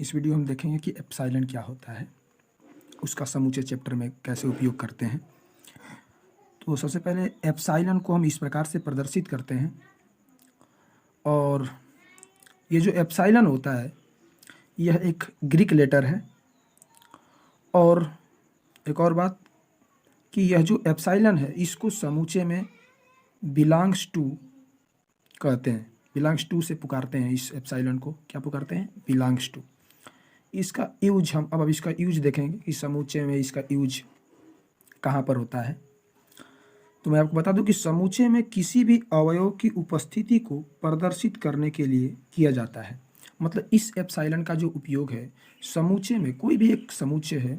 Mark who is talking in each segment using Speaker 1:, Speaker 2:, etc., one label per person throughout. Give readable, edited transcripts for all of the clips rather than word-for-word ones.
Speaker 1: इस वीडियो हम देखेंगे कि एप्सिलॉन क्या होता है, उसका समूचे चैप्टर में कैसे उपयोग करते हैं। तो सबसे पहले एप्सिलॉन को हम इस प्रकार से प्रदर्शित करते हैं, और ये जो एप्सिलॉन होता है यह एक ग्रीक लेटर है। और एक और बात कि यह जो एप्सिलॉन है इसको समूचे में बिलोंग्स टू कहते हैं, बिलोंग्स टू से पुकारते हैं। इस एप्सिलॉन को क्या पुकारते हैं? Belongs to. इसका यूज हम अब इसका यूज देखेंगे कि समूचे में इसका यूज कहाँ पर होता है। तो मैं आपको बता दूं कि समूचे में किसी भी अवयव की उपस्थिति को प्रदर्शित करने के लिए किया जाता है। मतलब इस एप्सिलॉन का जो उपयोग है समूचे में, कोई भी एक समूचे है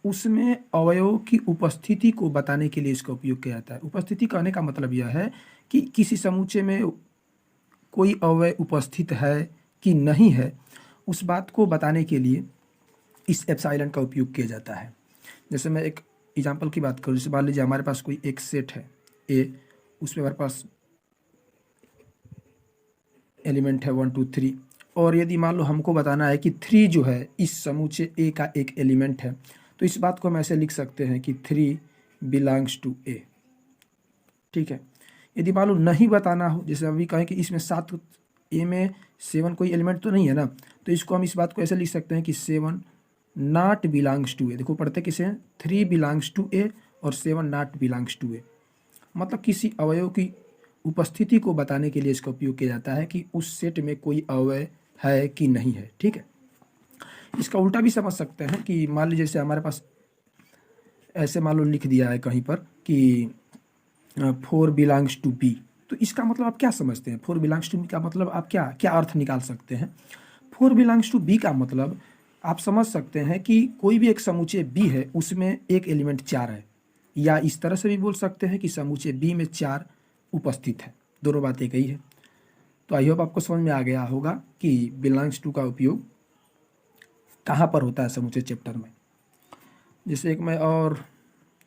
Speaker 1: उसमें अवयव की उपस्थिति को बताने के लिए इसका उपयोग किया जाता है। उपस्थिति कहने का मतलब यह है कि किसी समूचे में कोई अवयव उपस्थित है कि नहीं है, उस बात को बताने के लिए इस एप्सिलॉन का उपयोग किया जाता है। जैसे मैं एक एग्जाम्पल की बात करूँ, जैसे मान लीजिए हमारे पास कोई एक सेट है ए, उसमें हमारे पास एलिमेंट है 1 2 3, और यदि मान लो हमको बताना है कि 3 जो है इस समूचे ए का एक एलिमेंट है, तो इस बात को हम ऐसे लिख सकते हैं कि 3 बिलोंग्स टू ए। ठीक है। यदि मान लो नहीं बताना हो, जैसे अभी कहें कि इसमें 7 ए में 7 कोई एलिमेंट तो नहीं है ना, तो इसको हम इस बात को ऐसे लिख सकते हैं कि 7 नॉट बिलोंग्स टू ए। देखो पढ़ते किसे हैं? 3 बिलोंग्स टू ए और 7 नॉट बिलोंग्स टू ए। मतलब किसी अवयव की उपस्थिति को बताने के लिए इसका उपयोग किया जाता है कि उस सेट में कोई अवयव है कि नहीं है। ठीक है। इसका उल्टा भी समझ सकते हैं कि मान लीजिए जैसे हमारे पास ऐसे मान लो लिख दिया है कहीं पर कि 4 बिलोंग्स टू बी, तो इसका मतलब आप क्या समझते हैं? 4 बिलोंग्स टू बी का मतलब आप क्या क्या अर्थ निकाल सकते हैं? 4 बिलोंग्स टू बी का मतलब आप समझ सकते हैं कि कोई भी एक समूचे बी है उसमें एक एलिमेंट 4 है, या इस तरह से भी बोल सकते हैं कि समूचे बी में 4 उपस्थित है। दोनों बातें एक ही है। तो आई होप आपको समझ में आ गया होगा कि बिलोंग्स टू का उपयोग कहाँ पर होता है समूचे चैप्टर में। जैसे एक मैं और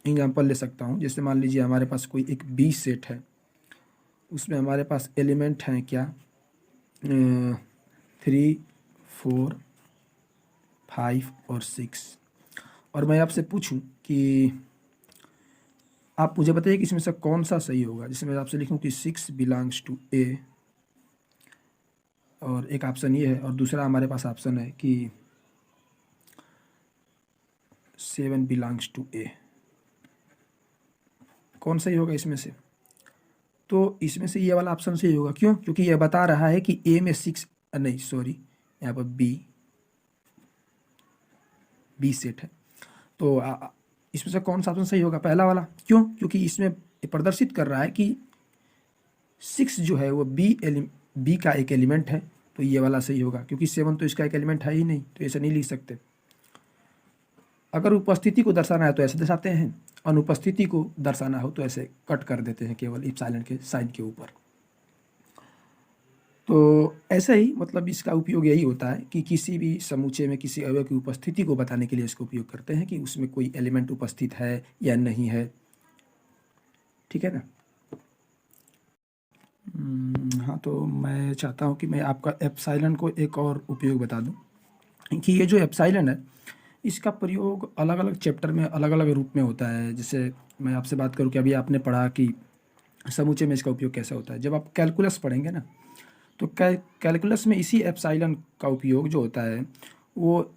Speaker 1: एग्जाम्पल ले सकता हूँ। जैसे मान लीजिए हमारे पास कोई एक बी सेट है, उसमें हमारे पास एलिमेंट हैं क्या 3 4 5 और 6, और मैं आपसे पूछूं कि आप मुझे बताइए कि इसमें से कौन सा सही होगा। जैसे मैं आपसे लिखूं कि 6 बिलोंग्स टू ए, और एक ऑप्शन ये है, और दूसरा हमारे पास ऑप्शन है कि 7 बिलोंग्स टू ए। कौन सही होगा इसमें से? तो इसमें से ये वाला ऑप्शन सही होगा। क्यों? क्योंकि यह बता रहा है कि ए में 6 नहीं सॉरी, यहाँ पर बी सेट है। तो इसमें से कौन सा ऑप्शन सही होगा? पहला वाला। क्यों? क्योंकि इसमें प्रदर्शित कर रहा है कि 6 जो है वो बी का एक एलिमेंट है, तो ये वाला सही होगा। क्योंकि 7 तो इसका एक एलिमेंट है ही नहीं, तो ऐसे नहीं लिख सकते। अगर उपस्थिति को दर्शाना है तो ऐसे दर्शाते हैं, अनुपस्थिति को दर्शाना हो तो ऐसे कट कर देते हैं केवल एप्सिलॉन के साइन के ऊपर। तो ऐसे ही मतलब इसका उपयोग यही होता है कि किसी भी समूचे में किसी अवयव की उपस्थिति को बताने के लिए इसका उपयोग करते हैं कि उसमें कोई एलिमेंट उपस्थित है या नहीं है। ठीक है ना? हाँ, तो मैं चाहता हूँ कि मैं आपका एप्सिलॉन को एक और उपयोग बता दूँ कि ये जो एप्सिलॉन है इसका प्रयोग अलग अलग चैप्टर में अलग अलग रूप में होता है। जैसे मैं आपसे बात करूँ कि अभी आपने पढ़ा कि समूचे में इसका उपयोग कैसे होता है। जब आप कैलकुलस पढ़ेंगे ना, तो कैलकुलस में इसी एप्सिलॉन का उपयोग जो होता है वो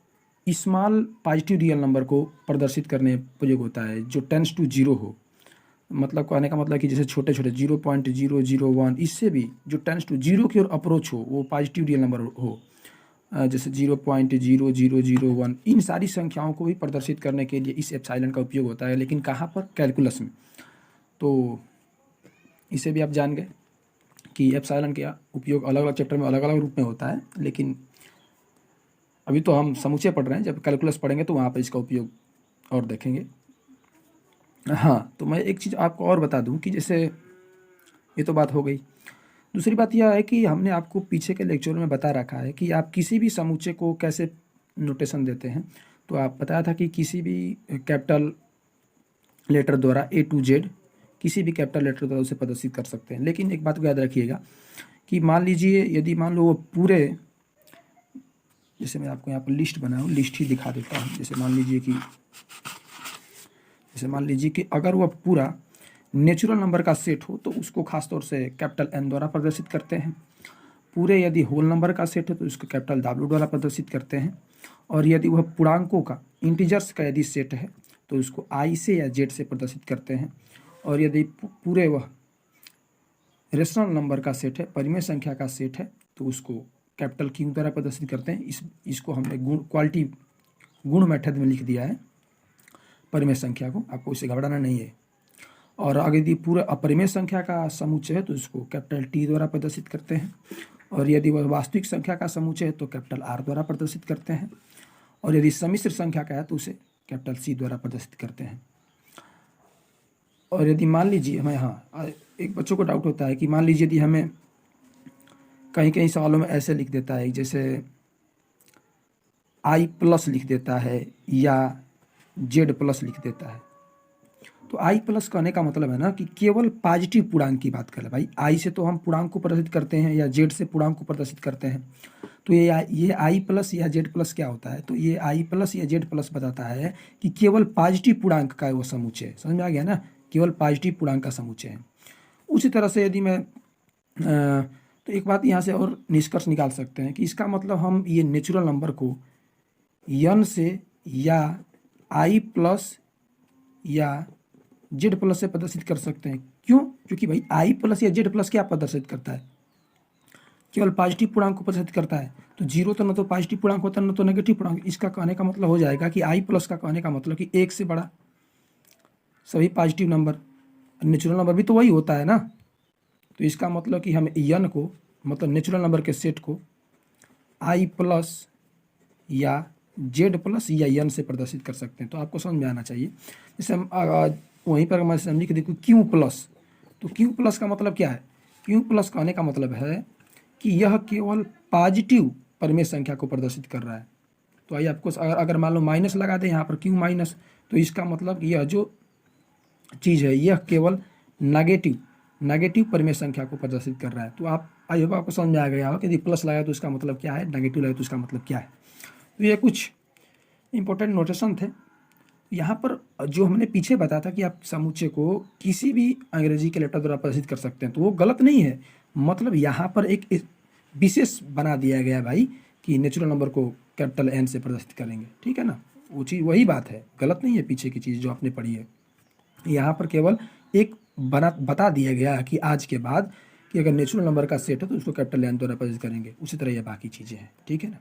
Speaker 1: स्मॉल पॉजिटिव रियल नंबर को प्रदर्शित करने प्रयोग होता है जो टेंस टू 0 हो। मतलब कहने का मतलब कि जैसे छोटे छोटे 0.001, इससे भी जो टेंस टू 0 की ओर अप्रोच हो वो पॉजिटिव रियल नंबर हो, जैसे 0.0001, इन सारी संख्याओं को भी प्रदर्शित करने के लिए इस एप्सिलॉन का उपयोग होता है। लेकिन कहाँ पर? कैलकुलस में। तो इसे भी आप जान गए कि एप्सिलॉन का उपयोग अलग अलग चैप्टर में अलग अलग रूप में होता है। लेकिन अभी तो हम समूचे पढ़ रहे हैं, जब कैलकुलस पढ़ेंगे तो वहाँ पर इसका उपयोग और देखेंगे। हाँ, तो मैं एक चीज़ आपको और बता दूं कि जैसे ये तो बात हो गई। दूसरी बात यह है कि हमने आपको पीछे के लेक्चर में बता रखा है कि आप किसी भी समूचे को कैसे नोटेशन देते हैं। तो आप बताया था कि किसी भी कैपिटल लेटर द्वारा A to Z, किसी भी कैपिटल लेटर द्वारा उसे प्रदर्शित कर सकते हैं। लेकिन एक बात को याद रखिएगा कि मान लीजिए यदि मान लो वो पूरे, जैसे मैं आपको यहाँ पर लिस्ट बनाऊँ, लिस्ट ही दिखा देता हूँ। जैसे मान लीजिए कि अगर वह पूरा नेचुरल नंबर का सेट हो तो उसको खास तौर से कैपिटल N द्वारा प्रदर्शित करते हैं। पूरे यदि होल नंबर का सेट है तो उसको कैपिटल W द्वारा प्रदर्शित करते हैं। और यदि वह पूर्णांकों का, इंटीजर्स का यदि सेट है तो उसको I से या Z से प्रदर्शित करते हैं। और यदि पूरे वह रेशनल नंबर का सेट है, परिमेय संख्या का सेट है, तो उसको कैपिटल Q द्वारा प्रदर्शित करते हैं। इसको हमने गुण मेथड में लिख दिया है परिमेय संख्या को, आपको इसे घबराना नहीं है। और अगर यदि पूरा अपरिमेय संख्या का समुच्चय है तो उसको कैपिटल T द्वारा प्रदर्शित करते हैं। और यदि वह वास्तविक संख्या का समुच्चय है तो कैपिटल R द्वारा प्रदर्शित करते हैं। और यदि सम्मिश्र संख्या का है तो उसे कैपिटल C द्वारा प्रदर्शित करते हैं। और यदि मान लीजिए हमें, हाँ, एक बच्चों को डाउट होता है कि मान लीजिए यदि हमें कहीं सवालों में ऐसे लिख देता है, जैसे I प्लस लिख देता है या Z प्लस लिख देता है, तो I प्लस कहने का मतलब है ना कि केवल पॉजिटिव पूर्णांक की बात करें। भाई I से तो हम पूर्णांक को प्रदर्शित करते हैं या Z से पूर्णांक को प्रदर्शित करते हैं। तो ये I प्लस या Z प्लस क्या होता है, तो ये I प्लस या Z प्लस बताता है कि केवल पॉजिटिव पूर्णांक का वो समुच्चय है। समझ में आ गया ना, केवल पॉजिटिव पूर्णांक का समुच्चय है। उसी तरह से यदि मैं तो एक बात यहाँ से और निष्कर्ष निकाल सकते हैं कि इसका मतलब हम ये नेचुरल नंबर को N से या I प्लस या Z प्लस से प्रदर्शित कर सकते हैं। क्यों? क्योंकि भाई I प्लस या Z प्लस क्या प्रदर्शित करता है, केवल पॉजिटिव पूर्णांक को प्रदर्शित करता है। तो जीरो तो न तो पॉजिटिव पूर्णांक होता है न तो नेगेटिव पूर्णांक। इसका कहने का मतलब हो जाएगा कि I प्लस का कहने का मतलब कि एक से बड़ा सभी पॉजिटिव नंबर, नेचुरल नंबर भी तो वही होता है ना। तो इसका मतलब कि हम N को, मतलब नेचुरल नंबर के सेट को I प्लस या Z प्लस या N से प्रदर्शित कर सकते हैं। तो आपको समझ में आना चाहिए। जैसे हम वहीं पर मैं समझी कि देखो Q प्लस, तो Q प्लस का मतलब क्या है, Q प्लस कहने का मतलब है कि यह केवल पॉजिटिव परिमेय संख्या को प्रदर्शित कर रहा है। तो आइए आपको अगर मान लो माइनस लगा दें यहाँ पर Q माइनस, तो इसका मतलब यह जो चीज़ है यह केवल नेगेटिव परिमेय संख्या को प्रदर्शित कर रहा है। तो आई होप आपको समझ में आ गया हो कि यदि प्लस लगाए तो इसका मतलब क्या है, नेगेटिव लगाए तो इसका मतलब क्या है। तो ये कुछ इंपॉर्टेंट नोटेशन थे। यहाँ पर जो हमने पीछे बताया था कि आप समुच्चय को किसी भी अंग्रेजी के लेटर द्वारा प्रदर्शित कर सकते हैं, तो वो गलत नहीं है। मतलब यहाँ पर एक विशेष बना दिया गया भाई कि नेचुरल नंबर को कैपिटल N से प्रदर्शित करेंगे, ठीक है ना। वो चीज़ वही बात है, गलत नहीं है पीछे की चीज़ जो आपने पढ़ी है। यहाँ पर केवल एक बता दिया गया कि आज के बाद कि अगर नेचुरल नंबर का सेट है तो उसको कैपिटल N द्वारा प्रदर्शित करेंगे। उसी तरह ये बाकी चीज़ें हैं, ठीक है ना।